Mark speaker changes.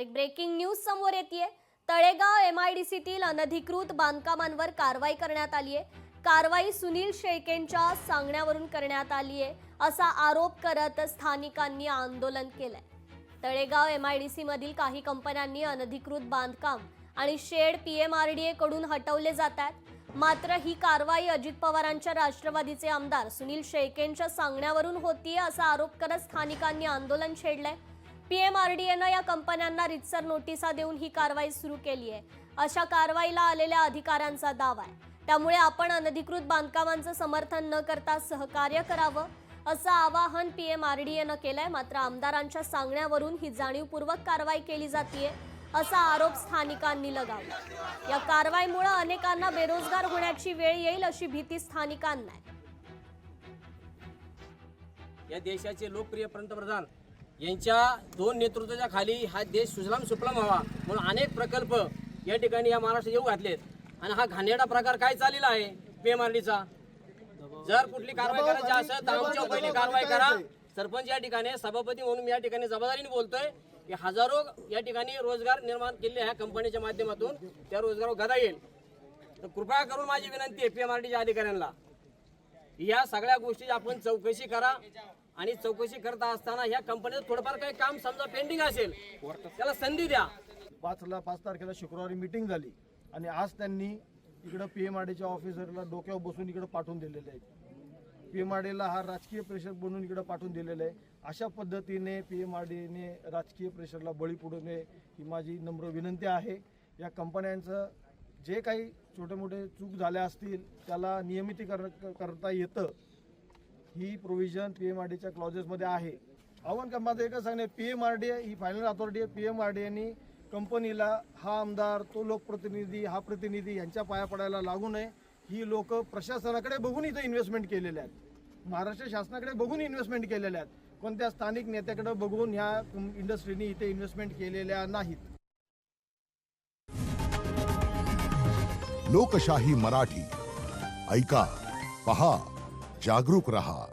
Speaker 1: एक breaking news समोर येतेय। तळेगाव एमआयडीसीतील अनधिकृत बांधकामांवर कारवाई करण्यात आली आहे। कारवाई सुनील शेळकेंच्या सांगण्यावरून करण्यात आली आहे असा आरोप करत स्थानिकांनी आंदोलन केलंय। तळेगाव एमआयडीसी मधील काही कंपन्यांनी अनधिकृत बांधकाम आणि शेड पीएमआरडीए कडून हटवले जातात। मात्र ही कारवाई अजित पवारांच्या राष्ट्रवादीचे आमदार सुनील शेळकेंच्या सांगण्यावरून होतीये असा आरोप करत स्थानिकांनी आंदोलन छेडलंय। पीएमआरडीएनं या कंपन्यांना रितसर नोटिसा देऊन ही कारवाई सुरू केली आहे अशा कारवाईला आलेल्या अधिकाऱ्यांचा दावा आहे। त्यामुळे आपण अनधिकृत बांधकामांचं समर्थन न करता सहकार्य करावं असं आवाहन पीएमआरडीएनं केलंय। मात्र आमदारांच्या सांगण्यावरून ही जाणीवपूर्वक कारवाई केली जातेय असा आरोप स्थानिकांनी लगावला। या कारवाईमुळे अनेकांना बेरोजगार होण्याची वेळ येईल अशी भीती स्थानिकांना आहे।
Speaker 2: या देशाचे लोकप्रिय पंतप्रधान यांच्या दोन नेतृत्वाच्या खाली हा देश सुजलाम सुफलाम व्हावा म्हणून अनेक प्रकल्प या ठिकाणी या महाराष्ट्रात येऊ घातलेत। आणि हा घाणेरडा प्रकार काय चाललेला आहे पीएमआरडीचा, जर कुठली कारवाई करायची असेल तर आमच्या पहिली कारवाई करा। सरपंच या ठिकाणी सभापती म्हणून मी या ठिकाणी जबाबदारीने बोलतोय की हजारो या ठिकाणी रोजगार निर्माण केले ह्या कंपनीच्या माध्यमातून त्या रोजगारावर गदा येईल। तर कृपया करून माझी विनंती आहे पीएमआरडीच्या अधिकाऱ्यांना, या सगळ्या गोष्टी आपण चौकशी करा आणि चौकशी करता असताना या कंपनीचं थोडंफार काही काम समजा पेंडिंग असेल त्याला संधी द्या।
Speaker 3: 5 तारखेला शुक्रवारी मीटिंग झाली आणि आज त्यांनी इकडे पीएमआरडीच्या ऑफिसरला डोक्यावर बसून इकडे पाठवून दिलेले आहे। पीएमआरडीला हा राजकीय प्रेशर बनवून इकडे पाठवून दिलेलं आहे। अशा पद्धतीने पीएमआरडीने राजकीय प्रेशरला बळी पडू नये ही माझी नम्र विनंती आहे। या कंपन्यांचं जे काही छोटे मोठे चूक झाल्या असतील त्याला नियमितीकरण करता येतं, ही प्रोव्हिजन पीएमआरडीच्या क्लॉजेसमध्ये आहे। आव्हान का माझं एकच सांगणे, पीएमआरडी ही फायनल अथॉरिटी आहे। पीएमआरडीने कंपनीला हा आमदार तो लोकप्रतिनिधी हा प्रतिनिधी यांच्या पाया पडायला लागू नये। ही लोक प्रशासनाकडे बघून इथे इन्व्हेस्टमेंट केलेल्या आहेत, महाराष्ट्र शासनाकडे बघून इन्व्हेस्टमेंट केलेल्या आहेत, कोणत्या स्थानिक नेत्याकडे बघून ह्या इंडस्ट्रीने इथे इन्व्हेस्टमेंट केलेल्या नाहीत।
Speaker 4: लोकशाही मराठी ऐका, पहा, जागरूक रहा।